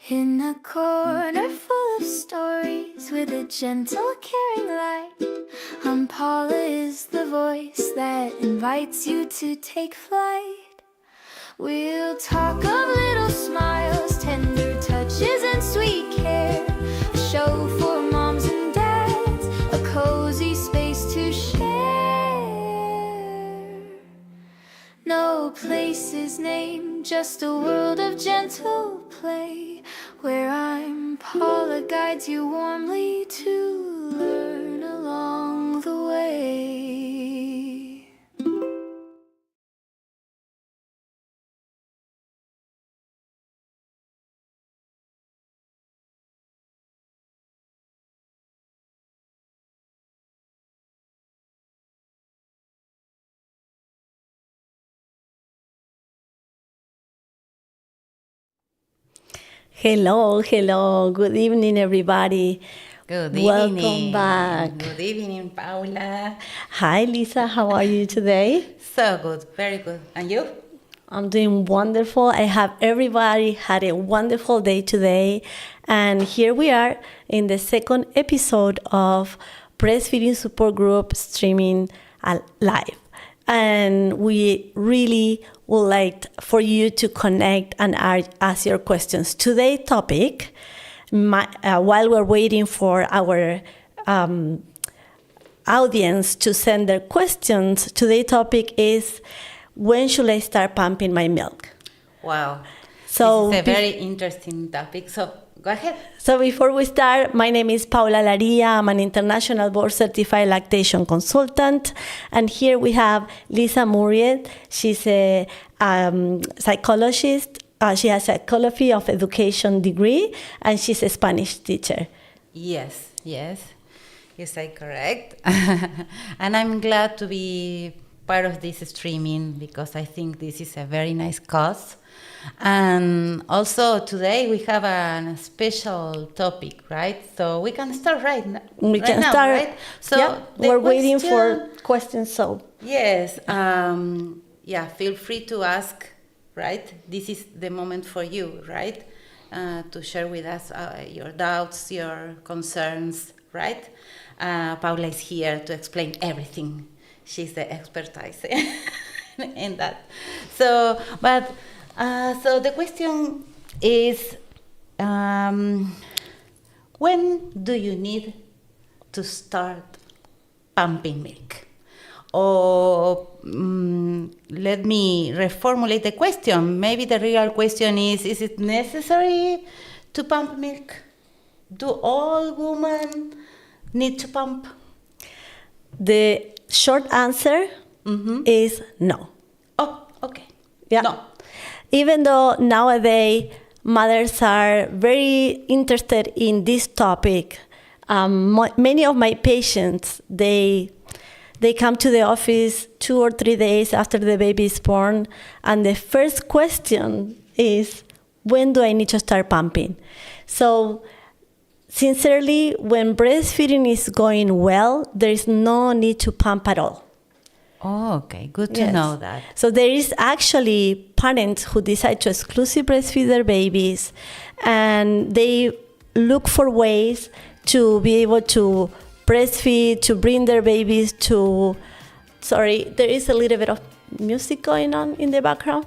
In a corner full of stories with a gentle, caring light, Paula is the voice that invites you to take flight. We'll talk of little smiles, tender touches, and sweet care. A show for moms and dads, a cozy space to share. No place is named, just a world of gentle play, where I'm Paula guides you warmly to learn along the way. Hello, good evening, everybody. Good evening. Welcome back. Good evening, Paula. Hi, Lisa. How are you today? So good, very good. And you? I'm doing wonderful. I hope everybody had a wonderful day today. And here we are in the second episode of Breastfeeding Support Group streaming live. And we really would like for you to connect and ask your questions. Today's topic, while we're waiting for our audience to send their questions, today's topic is, when should I start pumping my milk? Wow. So this is a very interesting topic. So go ahead. So before we start, my name is Paula Laria. I'm an international board-certified lactation consultant. And here we have Lisa Muriet. She's a psychologist. She has a psychology of education degree, and she's a Spanish teacher. Yes, you say correct. And I'm glad to be part of this streaming because I think this is a very nice cause. And also today we have a special topic, right? So we can start right now. We can start. Right? So yeah, we're waiting for questions. So yes, feel free to ask. Right, this is the moment for you, right, to share with us your doubts, your concerns. Right, Paula is here to explain everything. She's the expertise in that. So the question is, when do you need to start pumping milk? Or let me reformulate the question. Maybe the real question is it necessary to pump milk? Do all women need to pump? The short answer is no. Oh, okay. Yeah. No. Even though nowadays mothers are very interested in this topic, many of my patients, they come to the office 2 or 3 days after the baby is born, and the first question is, when do I need to start pumping? So, sincerely, when breastfeeding is going well, there is no need to pump at all. Oh, okay. Good to know that. So there is actually parents who decide to exclusively breastfeed their babies, and they look for ways to be able to breastfeed, to bring their babies to... Sorry, there is a little bit of music going on in the background.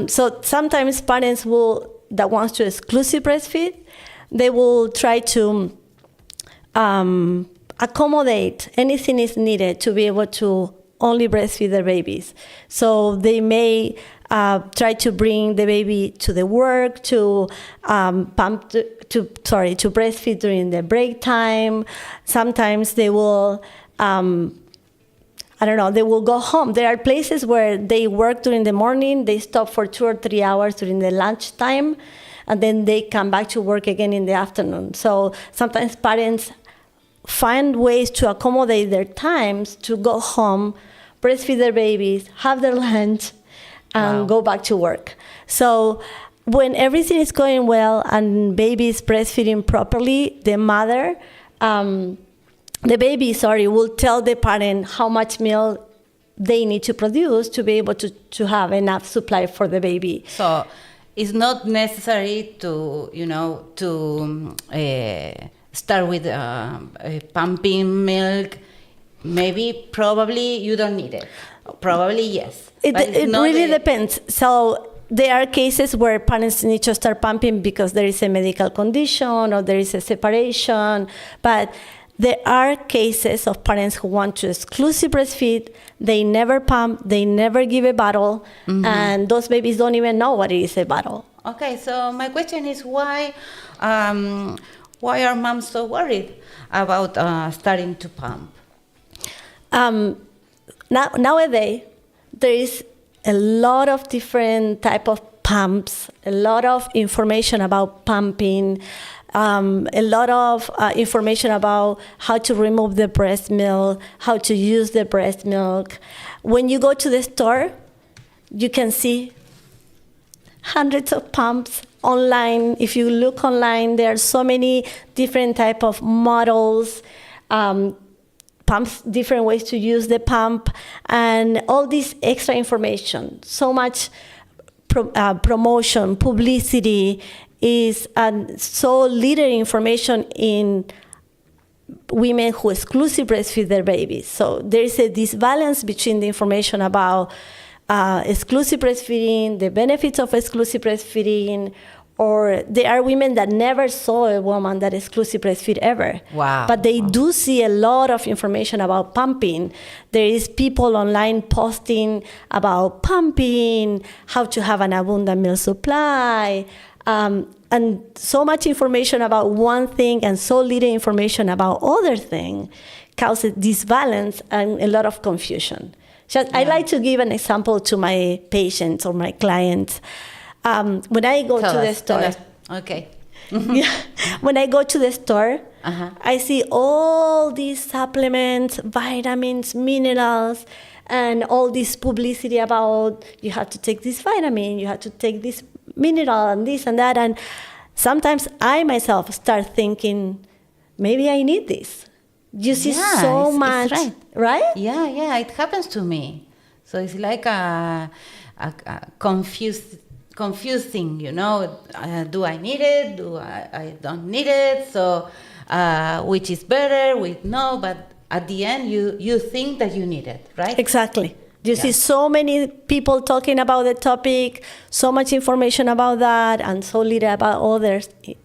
So sometimes parents that wants to exclusively breastfeed, they will try to accommodate anything is needed to be able to only breastfeed their babies. So they may try to bring the baby to the work, to breastfeed during the break time. Sometimes they will, they will go home. There are places where they work during the morning, they stop for 2 or 3 hours during the lunch time, and then they come back to work again in the afternoon. So sometimes parents find ways to accommodate their times to go home, breastfeed their babies, have their lunch, and go back to work. So when everything is going well and baby is breastfeeding properly, the baby will tell the parent how much milk they need to produce to be able to have enough supply for the baby. So it's not necessary to, start with pumping milk. Maybe, probably you don't need it. Probably yes. It But it's not really a- depends. So there are cases where parents need to start pumping because there is a medical condition or there is a separation. But there are cases of parents who want to exclusive breastfeed. They never pump, they never give a bottle, and those babies don't even know what is a bottle. Okay, so my question is why are moms so worried about starting to pump? Nowadays, there is a lot of different type of pumps, a lot of information about pumping, a lot of information about how to remove the breast milk, how to use the breast milk. When you go to the store, you can see hundreds of pumps online. If you look online, there are so many different type of models, pumps, different ways to use the pump, and all this extra information. So much promotion, publicity is so little information in women who exclusively breastfeed their babies. So there is a disbalance between the information about exclusive breastfeeding, the benefits of exclusive breastfeeding, or there are women that never saw a woman that exclusive breastfeed ever. Wow. But they do see a lot of information about pumping. There is people online posting about pumping, how to have an abundant milk supply, and so much information about one thing and so little information about other thing causes disbalance and a lot of confusion. I like to give an example to my patients or my clients. When I go to the store, Okay. yeah, when I go to the store, I see all these supplements, vitamins, minerals, and all this publicity about you have to take this vitamin, you have to take this mineral, and this and that. And sometimes I myself start thinking, maybe I need this. You see so much, it's right? Yeah, it happens to me. So it's like a confusing, do I need it? Do I don't need it? So which is better? With no, but at the end you think that you need it, right? Exactly. You see so many people talking about the topic, so much information about that, and so little about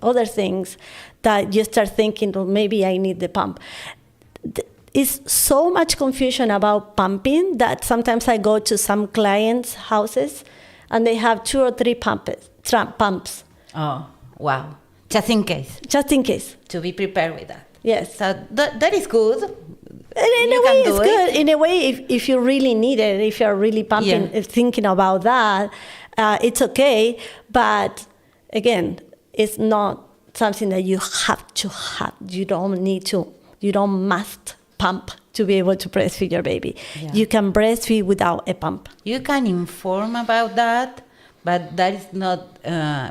other things that you start thinking, well, maybe I need the pump. It's so much confusion about pumping that sometimes I go to some clients' houses and they have 2 or 3 pumps. Oh, wow. Just in case. Just in case. To be prepared with that. Yes. So that is good. In a way, it's good. In a way, if you really need it, if you're really pumping, thinking about that, it's okay. But again, it's not something that you have to have. You don't need to. You don't must pump to be able to breastfeed your baby. Yeah. You can breastfeed without a pump. You can inform about that, but that is not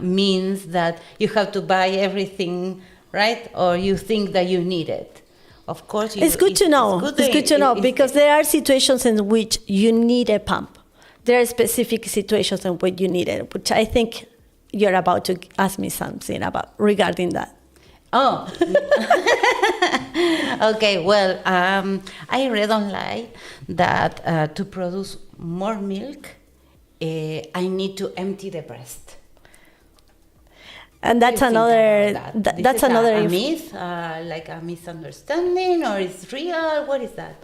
means that you have to buy everything, right? Or you think that you need it. Of course, It's good to know. It's good to know because there are situations in which you need a pump. There are specific situations in which you need it, which I think you're about to ask me something about regarding that. Oh, okay. Well, I read online that to produce more milk, I need to empty the breast. And that's another. That's another a myth, like a misunderstanding, or it's real. What is that?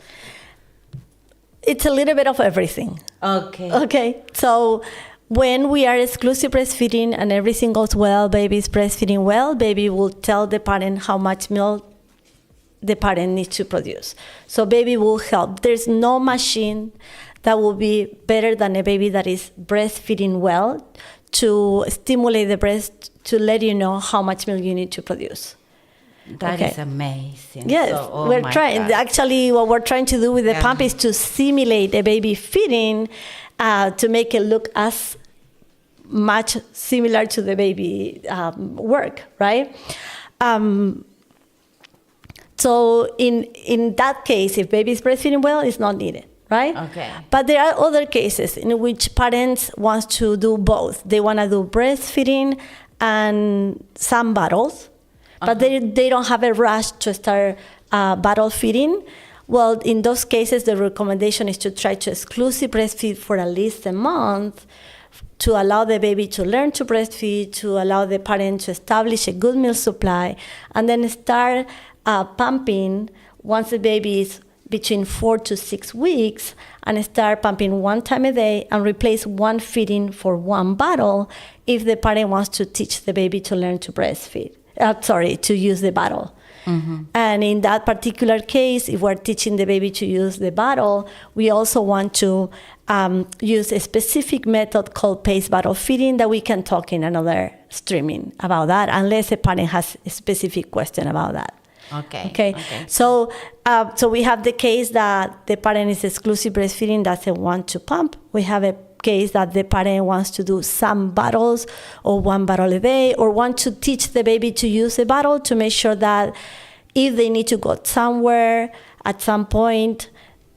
It's a little bit of everything. Okay. Okay. So when we are exclusive breastfeeding and everything goes well, baby is breastfeeding well, baby will tell the parent how much milk the parent needs to produce. So baby will help. There's no machine that will be better than a baby that is breastfeeding well to stimulate the breast to let you know how much milk you need to produce. That is amazing. Yes, So, we're trying. God. Actually, what we're trying to do with the pump is to simulate a baby feeding to make it look as much similar to the baby work, right? So in that case, if baby is breastfeeding well, it's not needed, right? Okay. But there are other cases in which parents want to do both. They want to do breastfeeding and some bottles, but they don't have a rush to start bottle feeding. Well, in those cases, the recommendation is to try to exclusive breastfeed for at least a month to allow the baby to learn to breastfeed, to allow the parent to establish a good milk supply, and then start pumping once the baby is between 4 to 6 weeks, and start pumping one time a day and replace one feeding for one bottle if the parent wants to teach the baby to learn to breastfeed. To use the bottle. Mm-hmm. And in that particular case, if we're teaching the baby to use the bottle, we also want to use a specific method called paced bottle feeding that we can talk in another streaming about that, unless a parent has a specific question about that. Okay. So we have the case that the parent is exclusive breastfeeding, doesn't want to pump. We have a case that the parent wants to do some bottles or one bottle a day, or want to teach the baby to use a bottle to make sure that if they need to go somewhere at some point,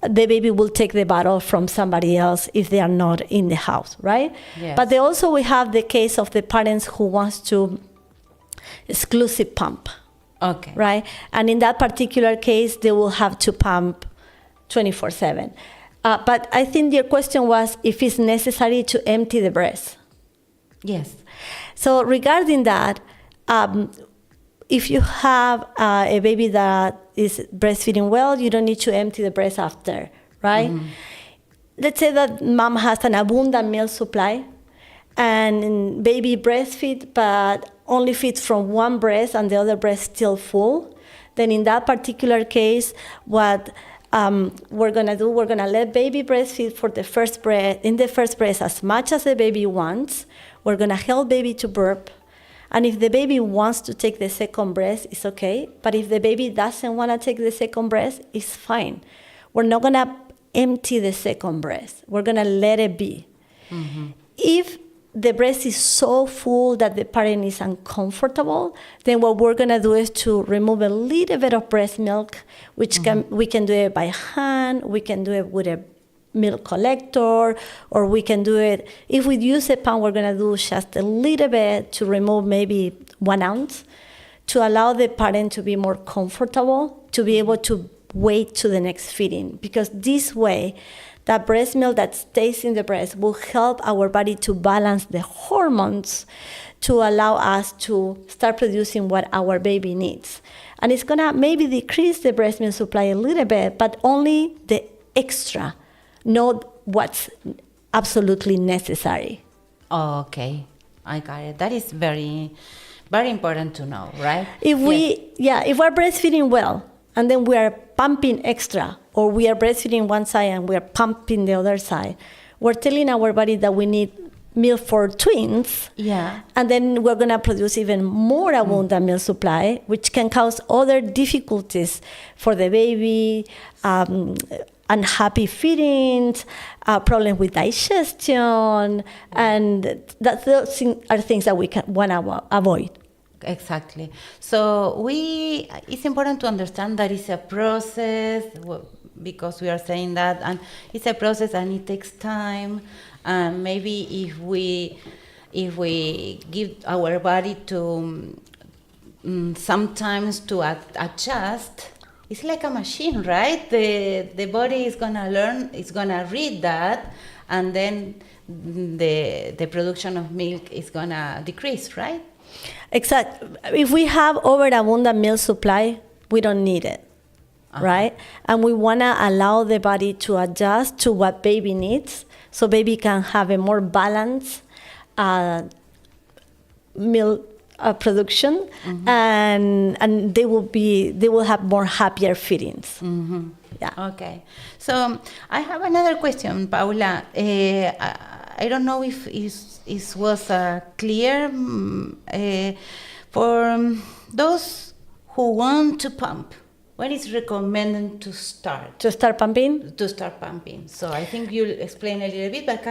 the baby will take the bottle from somebody else if they are not in the house, right? Yes. But we have the case of the parents who wants to exclusive pump. Okay. Right? And in that particular case, they will have to pump 24/7. But I think your question was if it's necessary to empty the breast. Yes. So regarding that, if you have a baby that is breastfeeding well, you don't need to empty the breast after, right? Mm-hmm. Let's say that mom has an abundant milk supply and baby breastfeed, but only feeds from one breast and the other breast still full. Then in that particular case, what we're gonna do, we're gonna let baby breastfeed for the first breast as much as the baby wants. We're gonna help baby to burp. And if the baby wants to take the second breast, it's okay. But if the baby doesn't wanna take the second breast, it's fine. We're not gonna empty the second breast. We're gonna let it be. Mm-hmm. If the breast is so full that the parent is uncomfortable, then what we're gonna do is to remove a little bit of breast milk, which we can do it by hand, we can do it with a milk collector, or we can do it, if we use a pump, we're gonna do just a little bit to remove maybe 1 ounce, to allow the parent to be more comfortable, to be able to wait to the next feeding. Because this way, that breast milk that stays in the breast will help our body to balance the hormones to allow us to start producing what our baby needs. And it's gonna maybe decrease the breast milk supply a little bit, but only the extra, not what's absolutely necessary. Oh, okay, I got it. That is very, very important to know, right? If we're breastfeeding well, and then we are pumping extra, or we are breastfeeding one side and we are pumping the other side, we're telling our body that we need milk for twins. Yeah. And then we're going to produce even more abundant milk supply, which can cause other difficulties for the baby, unhappy feedings, problems with digestion, and those are things that we want to avoid. Exactly. So it's important to understand that it's a process, because we are saying that, and it's a process and it takes time. And maybe if we give our body to sometimes to adjust, it's like a machine, right? The body is gonna learn, it's gonna read that, and then the production of milk is gonna decrease, right? Exactly. If we have overabundant milk supply, we don't need it, right? And we want to allow the body to adjust to what baby needs, so baby can have a more balanced milk production, and they will have more happier feedings. Mm-hmm. Yeah. Okay. So I have another question, Paula. I don't know if it was clear for those who want to pump. When is recommended to start? To start pumping? To start pumping. So I think you'll explain a little bit, but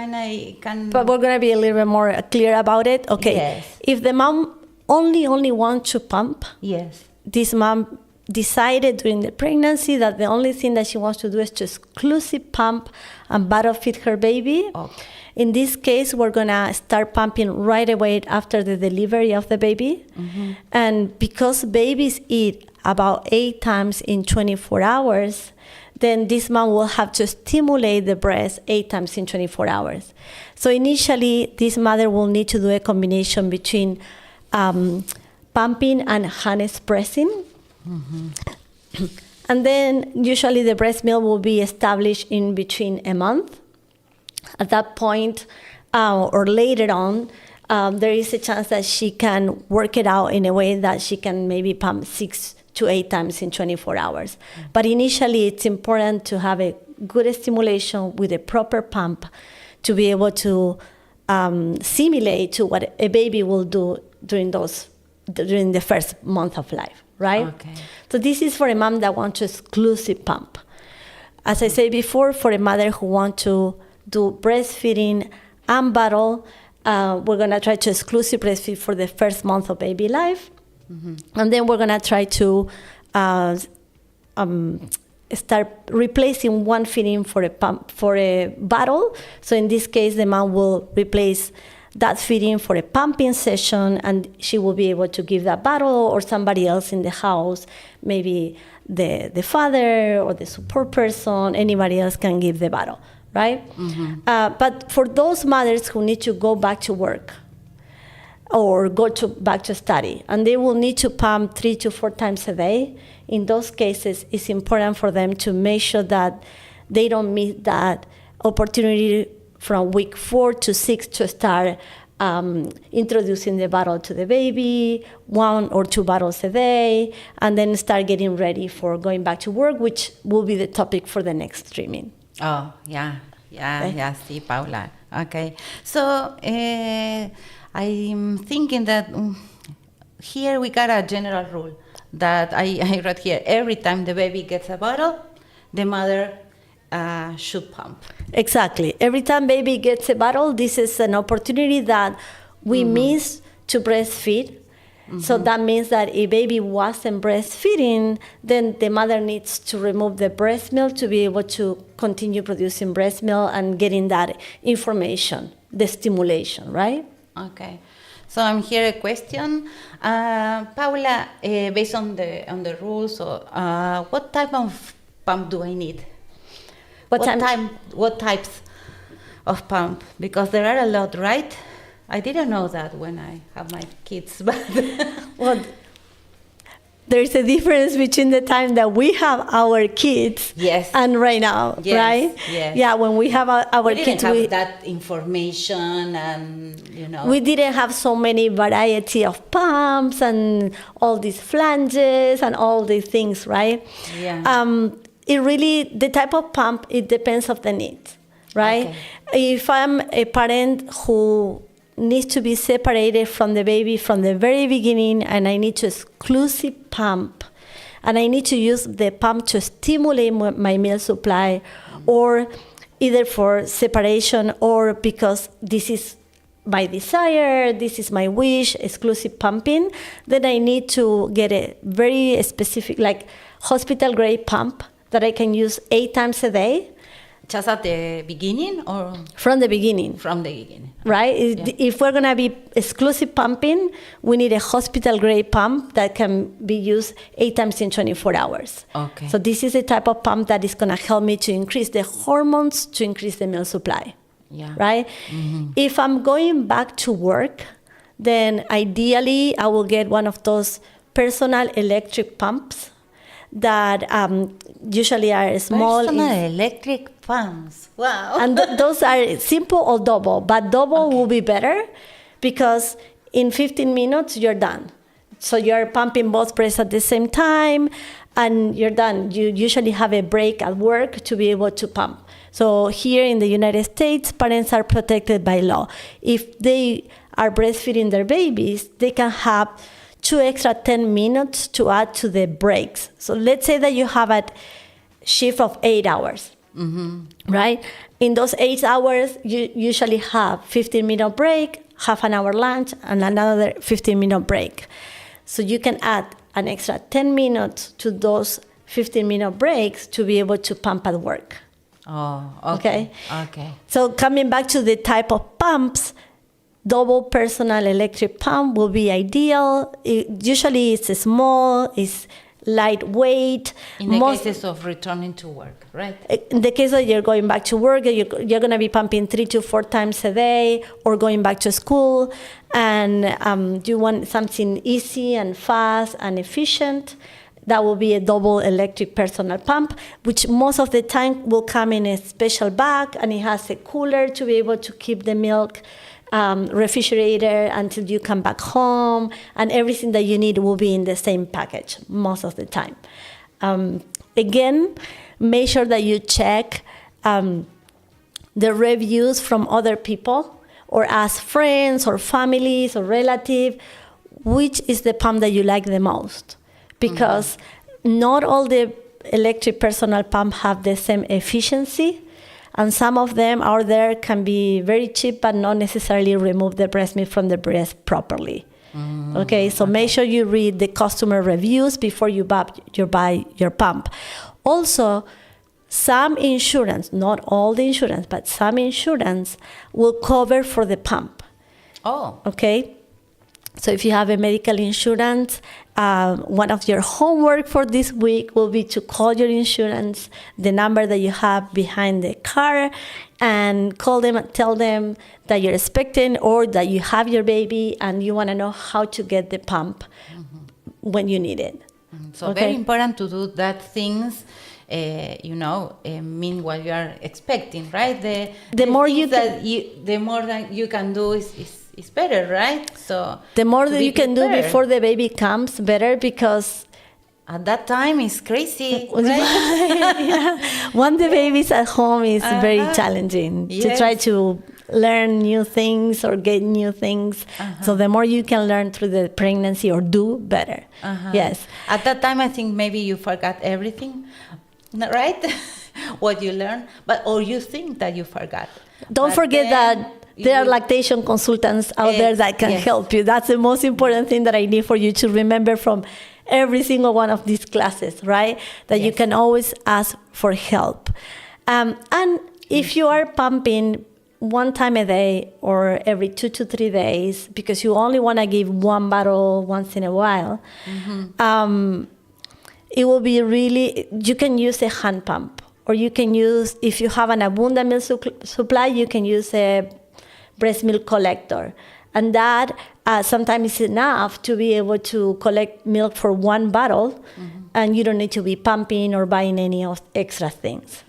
But we're gonna be a little bit more clear about it. Okay. Yes. If the mom only wants to pump, yes, this mom decided during the pregnancy that the only thing that she wants to do is to exclusively pump and bottle feed her baby. Okay. In this case, we're going to start pumping right away after the delivery of the baby. And because babies eat about 8 times in 24 hours, then this mom will have to stimulate the breast 8 times in 24 hours. So initially, this mother will need to do a combination between pumping and hand expressing. And then usually the breast milk will be established in between a month. At that point, or later on, there is a chance that she can work it out in a way that she can maybe pump 6 to 8 times in 24 hours. But initially, it's important to have a good stimulation with a proper pump to be able to simulate to what a baby will do during the first month of life, right? Okay. So this is for a mom that wants to exclusive pump. As I said before, for a mother who wants to do breastfeeding and bottle, we're going to try to exclusive breastfeed for the first month of baby life. And then we're going to try to start replacing one feeding for a bottle. So in this case, the mom will replace that feeding for a pumping session, and she will be able to give that bottle, or somebody else in the house, maybe the father or the support person, anybody else can give the bottle, right? But for those mothers who need to go back to work or back to study, and they will need to pump 3 to 4 times a day, in those cases, it's important for them to make sure that they don't miss that opportunity from week 4 to 6 to start introducing the bottle to the baby, 1 or 2 bottles a day, and then start getting ready for going back to work, which will be the topic for the next streaming. Oh, yeah, see, Paula. Okay. So I'm thinking that here we got a general rule that I wrote here. Every time the baby gets a bottle, the mother should pump. Exactly. Every time baby gets a bottle, this is an opportunity that we miss to breastfeed. So that means that if baby wasn't breastfeeding, then the mother needs to remove the breast milk to be able to continue producing breast milk and getting that information, the stimulation, right? Okay. So I'm here a question, Paula. Based on the rules, what type of pump do I need? What types of pump? Because there are a lot, right? I didn't know that when I have my kids, but well, there's a difference between the time that we have our kids and right now, right? Yes. Yeah, when we have our we kids, didn't have that information, and we didn't have so many variety of pumps and all these flanges and all these things, right? Yeah. It really, the type of pump, it depends on the needs, right? Okay. If I'm a parent who needs to be separated from the baby from the very beginning, and I need to exclusive pump, and I need to use the pump to stimulate my milk supply, or either for separation or because this is my desire, this is my wish, exclusive pumping, then I need to get a very specific, like hospital grade pump that I can use 8 times a day. Just at the beginning, or? From the beginning. From the beginning. Right? Yeah. If we're going to be exclusive pumping, we need a hospital grade pump that can be used 8 times in 24 hours. Okay. So this is a type of pump that is going to help me to increase the hormones, to increase the milk supply. Yeah. Right? If I'm going back to work, then ideally I will get one of those personal electric pumps that usually are small. Personal electric pumps. Wow. And those are simple or double, but double will be better because in 15 minutes you're done. So you're pumping both breasts at the same time and you're done. You usually have a break at work to be able to pump. So here in the United States, parents are protected by law. If they are breastfeeding their babies, they can have 2 extra 10 minutes to add to the breaks. So let's say that you have a shift of 8 hours, right? In those 8 hours, you usually have 15-minute break, half an hour lunch, and another 15-minute break. So you can add an extra 10 minutes to those 15-minute breaks to be able to pump at work. Oh, okay. Okay. So coming back to the type of pumps, double personal electric pump will be ideal. Usually it's small, it's lightweight. In the cases of returning to work, right? In the case that you're going back to work, you're going to be pumping 3 to 4 times a day, or going back to school, and you want something easy and fast and efficient. That will be a double electric personal pump, which most of the time will come in a special bag, and it has a cooler to be able to keep the milk refrigerator until you come back home, and everything that you need will be in the same package most of the time. Again, make sure that you check the reviews from other people, or ask friends or families or relatives, which is the pump that you like the most. Because not all the electric personal pump have the same efficiency, and some of them out there can be very cheap but not necessarily remove the breast milk from the breast properly. Okay, so make sure you read the customer reviews before you buy your pump. Also, some insurance, not all the insurance, but some insurance will cover for the pump. Oh. Okay? So if you have a medical insurance, one of your homework for this week will be to call your insurance, the number that you have behind the car, and call them and tell them that you're expecting or that you have your baby and you want to know how to get the pump when you need it. So very important to do that things, meanwhile you are expecting, right? The more the more that you can do is better, right? So the more that you can do before the baby comes, better, because at that time it's crazy, right? Yeah. When the baby's at home, it's very challenging to try to learn new things or get new things. So the more you can learn through the pregnancy or do, better. Yes. At that time, I think maybe you forgot everything, right? What you learned, or you think that you forgot. Don't forget that there are lactation consultants out there that can help you. That's the most important thing that I need for you to remember from every single one of these classes, right? That you can always ask for help. And if you are pumping 1 time a day or every 2 to 3 days, because you only want to give 1 bottle once in a while, it will be you can use a hand pump, or you can use, if you have an abundant milk supply, you can use a breast milk collector. And that sometimes is enough to be able to collect milk for 1 bottle, and you don't need to be pumping or buying any of extra things.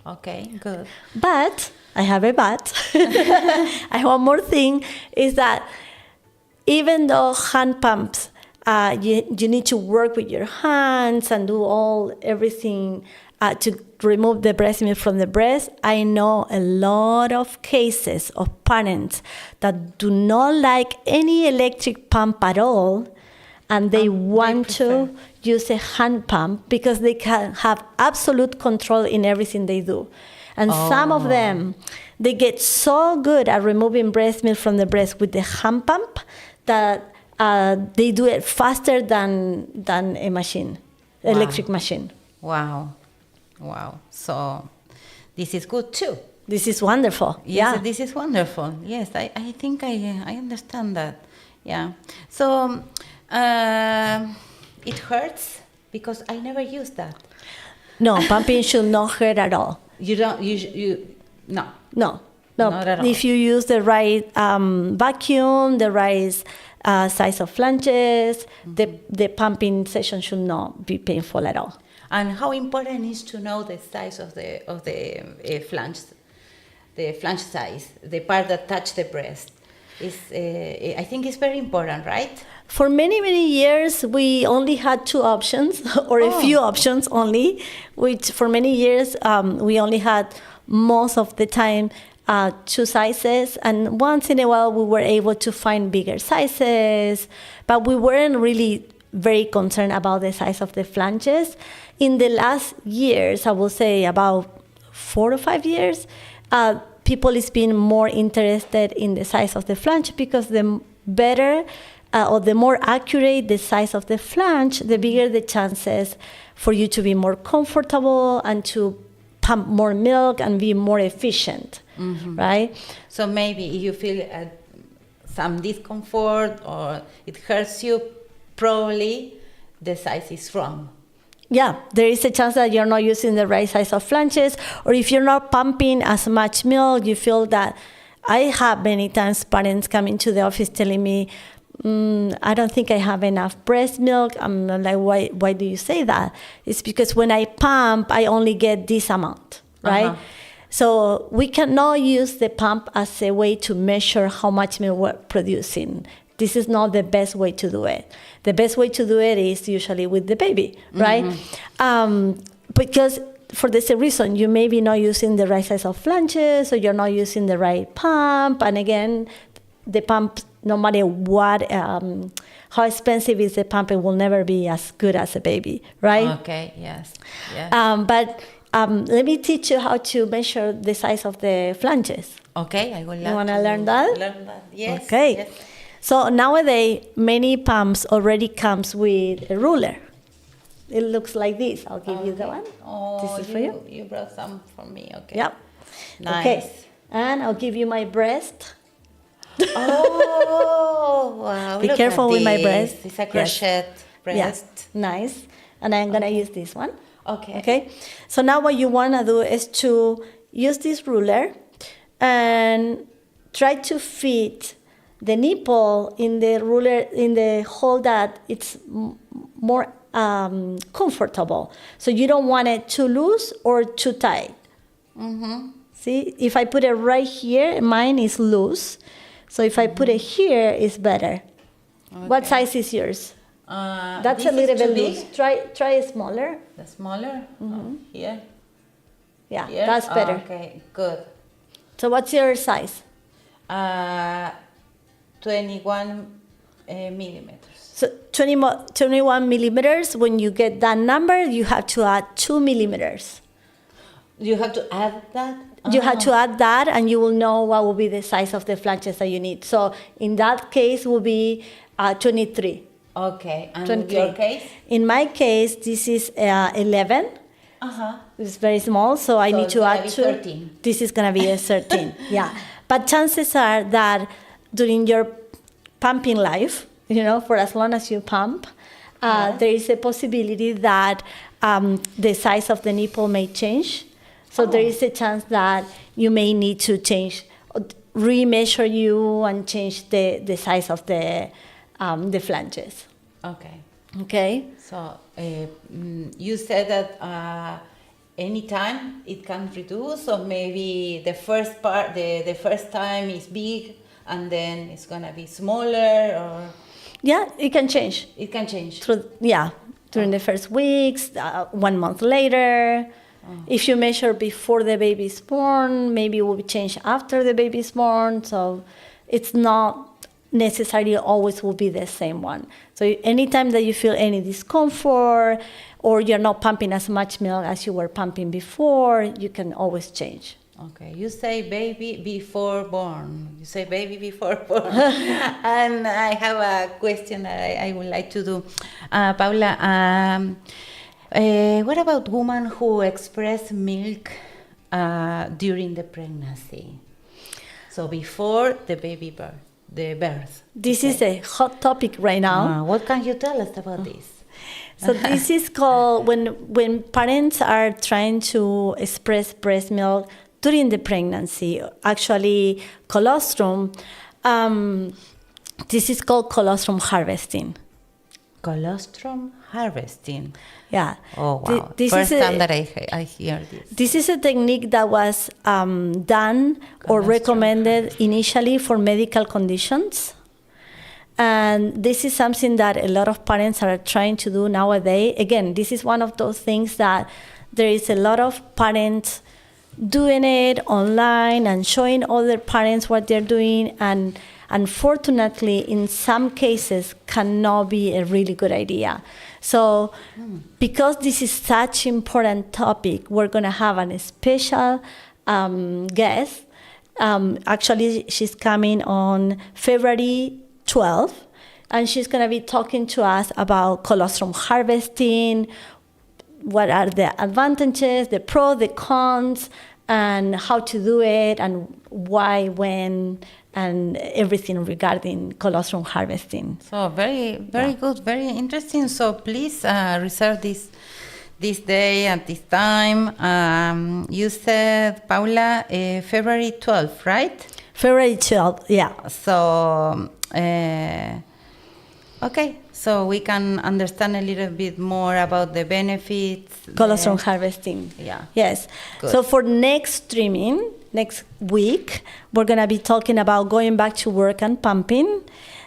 Okay, good. But, I have a but, I have one more thing, is that even though hand pumps, you need to work with your hands and do everything to remove the breast milk from the breast, I know a lot of cases of parents that do not like any electric pump at all, and they want to use a hand pump because they can have absolute control in everything they do. And some of them, they get so good at removing breast milk from the breast with the hand pump that they do it faster than a machine, electric machine. Wow. So this is good too. This is wonderful. Yes, this is wonderful. Yes, I think I understand that. Yeah. So it hurts because I never used that. No, pumping should not hurt at all. No. No. Not at all. If you use the right vacuum, the right size of flanges, the pumping session should not be painful at all. And how important is to know the size of the flange, the flange size, the part that touch the breast? I think it's very important, right? For many, many years, we only had 2 options, or a few options only, which for many years, we only had most of the time 2 sizes, and once in a while we were able to find bigger sizes, but we weren't really very concerned about the size of the flanges. In the last years, I will say about 4 or 5 years, people is being more interested in the size of the flange, because the better or the more accurate the size of the flange, the bigger the chances for you to be more comfortable and to pump more milk and be more efficient, right? So maybe if you feel some discomfort or it hurts you, probably the size is wrong. Yeah, there is a chance that you're not using the right size of flanges, or if you're not pumping as much milk, you feel that. I have many times parents come into the office telling me, I don't think I have enough breast milk. I'm like, why do you say that? It's because when I pump, I only get this amount, right? So we cannot use the pump as a way to measure how much milk we're producing. This is not the best way to do it. The best way to do it is usually with the baby, right? Because for the same reason, you may be not using the right size of flanges, or you're not using the right pump. And again, the pump, no matter what, how expensive is the pump, it will never be as good as a baby, right? Okay, yes. But let me teach you how to measure the size of the flanges. Okay, I would love to. You want to learn that? Learn that, yes. Okay. Yes. So nowadays, many pumps already comes with a ruler. It looks like this. I'll give you the one. Oh, This is for you. You brought some for me, okay. Yep. Nice. Okay. And I'll give you my breast. Oh, wow. Be look careful at with my this. breast. It's a crochet breast. Yeah. Nice. And I'm going to use this one. Okay. Okay. So now what you want to do is to use this ruler and try to fit the nipple in the ruler, in the hole that it's more comfortable. So you don't want it too loose or too tight. See, if I put it right here, mine is loose. So if I put it here, it's better. Okay. What size is yours? That's this a little is too bit big? loose. Try it smaller. The smaller? Here? Yeah, Here? that's better. Okay, good. So what's your size? 21 millimeters. So 21 millimeters, when you get that number, you have to add 2 millimeters. You have to add that? You have to add that, and you will know what will be the size of the flanges that you need. So in that case, will be 23. Okay, and 23. in your case? In my case, this is 11. It's very small, so I So need it's to gonna add be 2. 13. This is going to be a 13. Yeah. But chances are that during your pumping life, for as long as you pump, there is a possibility that the size of the nipple may change. So there is a chance that you may need to remeasure you and change the size of the flanges. Okay. Okay? So you said that anytime it can reduce, or maybe the first part, the first time is big, and then it's gonna be smaller, or Yeah, it can change. it can change. During the first weeks, 1 month later. If you measure before the baby is born, maybe it will change after the baby is born. So it's not necessarily always will be the same one. So anytime that you feel any discomfort, or you're not pumping as much milk as you were pumping before, you can always change. Okay, you say baby before born. You say baby before born. And I have a question that I would like to do. Paula, what about women who express milk during the pregnancy? So before the birth. This is a hot topic right now. What can you tell us about this? So this is called, when parents are trying to express breast milk during the pregnancy, actually colostrum, this is called colostrum harvesting. Colostrum harvesting. Yeah. Oh, wow. This First is time that I hear this. This is a technique that was done or recommended initially for medical conditions. And this is something that a lot of parents are trying to do nowadays. Again, this is one of those things that there is a lot of parents doing it online and showing other parents what they're doing. And unfortunately, in some cases, cannot be a really good idea. So because this is such an important topic, we're going to have a special guest. Actually, she's coming on February 12th. and she's going to be talking to us about colostrum harvesting, what are the advantages, the pros, the cons, and how to do it, and why, when, and everything regarding colostrum harvesting. So very good, very interesting. So please reserve this day at this time. You said, Paula, February 12th, right? February 12th, yeah. So, okay, so we can understand a little bit more about the benefits. Colostrum harvesting. Yeah. Yes. Good. So for next week, we're going to be talking about going back to work and pumping.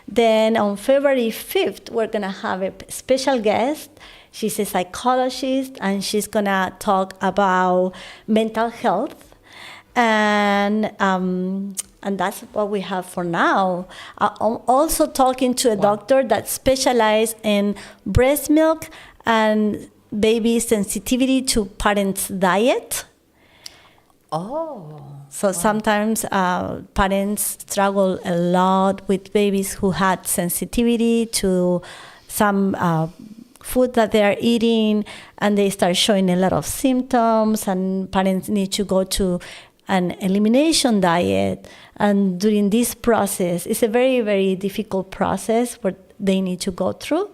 Then on February 5th, we're going to have a special guest. She's a psychologist, and she's going to talk about mental health. And that's what we have for now. I'm also talking to a doctor that specializes in breast milk and baby sensitivity to parents' diet. Oh. So sometimes parents struggle a lot with babies who had sensitivity to some food that they are eating, and they start showing a lot of symptoms, and parents need to go to an elimination diet. And during this process, it's a very, very difficult process where they need to go through.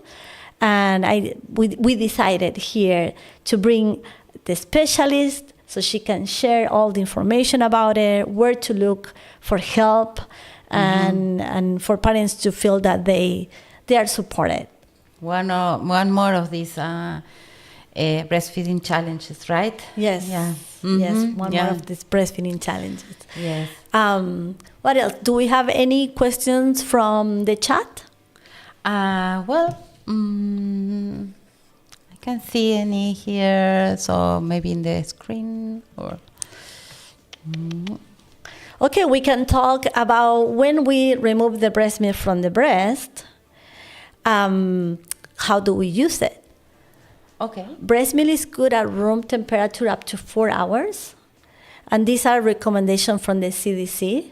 And we decided here to bring the specialist so she can share all the information about it, where to look for help, and for parents to feel that they are supported. One more of these breastfeeding challenges, right? Yes. Yeah. Yes, one more of these breastfeeding challenges. Yes. What else? Do we have any questions from the chat? Well, I can't see any here, so maybe in the screen or. Okay, we can talk about when we remove the breast milk from the breast. How do we use it? Okay. Breast milk is good at room temperature up to 4 hours. And these are recommendations from the CDC.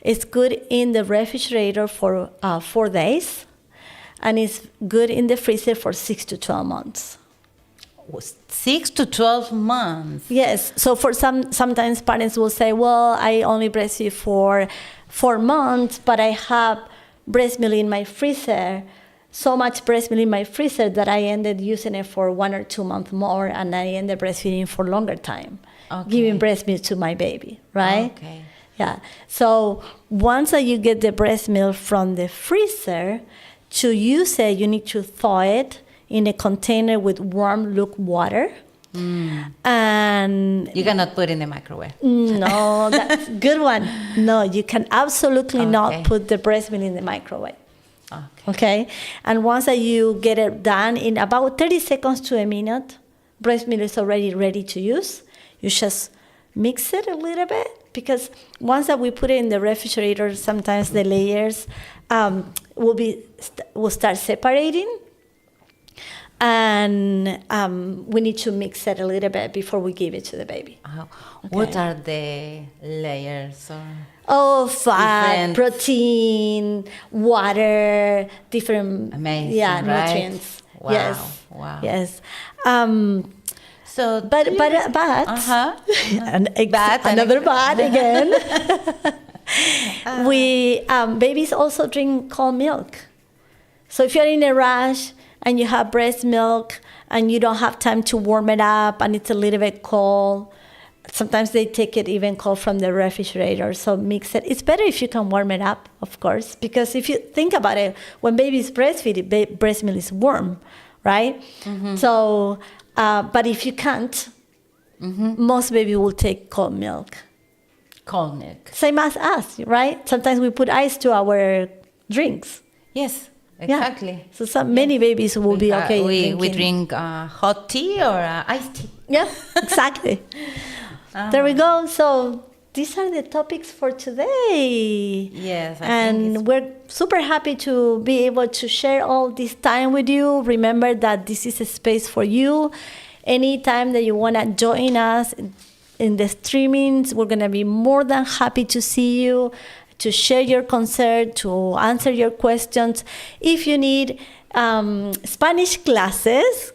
It's good in the refrigerator for 4 days. And it's good in the freezer for 6 to 12 months. 6 to 12 months. Yes. So for sometimes parents will say, well, I only breastfeed for 4 months, but I have breast milk in my freezer. So much breast milk in my freezer that I ended using it for 1 or 2 months more, and I ended breastfeeding for longer time, giving breast milk to my baby, right? Okay. Yeah. So once that you get the breast milk from the freezer, to use it, you need to thaw it in a container with warm lukewarm water. And you cannot put in the microwave. No, that's a good one. No, you can absolutely not put the breast milk in the microwave. Okay. And once that you get it done in about 30 seconds to a minute, breast milk is already ready to use. You just mix it a little bit, because once that we put it in the refrigerator, sometimes the layers will start separating. And we need to mix it a little bit before we give it to the baby. What are the layers? Fat, protein, water, different nutrients. Wow. Yes. Wow. Yes. So, but another but again. Babies also drink cold milk. So if you're in a rush and you have breast milk and you don't have time to warm it up and it's a little bit cold, sometimes they take it even cold from the refrigerator. So mix it. It's better if you can warm it up, of course, because if you think about it, when babies breastfeed, breast milk is warm, right? So, but if you can't, most babies will take cold milk. Cold milk. Same as us, right? Sometimes we put ice to our drinks. Yes. Exactly. Yeah. So many babies will be okay. We drink hot tea or iced tea. Yeah, exactly. There we go. So these are the topics for today. Yes. And we're super happy to be able to share all this time with you. Remember that this is a space for you. Anytime that you want to join us in the streamings, we're going to be more than happy to see you, to share your concern, to answer your questions. If you need Spanish classes,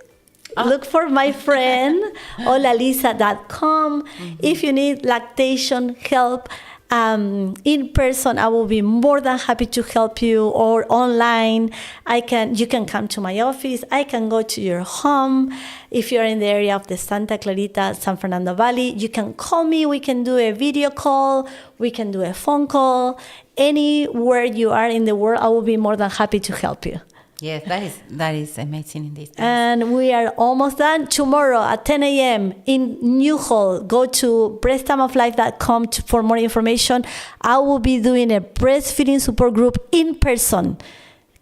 look for my friend, holalisa.com. If you need lactation help in person, I will be more than happy to help you, or online. You can come to my office. I can go to your home. If you're in the area of the Santa Clarita, San Fernando Valley, you can call me. We can do a video call. We can do a phone call. Anywhere you are in the world, I will be more than happy to help you. Yes, that is amazing in this. And we are almost done. Tomorrow at 10 a.m. in New Hall, go to breasttimeoflife.com for more information. I will be doing a breastfeeding support group in person.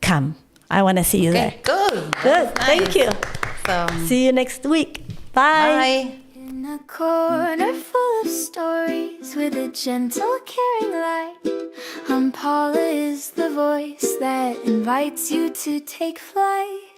Come. I want to see you there. Cool. Good. Thank you. So, See you next week. Bye. bye. In a corner full of stories with a gentle, caring light, Paula is the voice that invites you to take flight.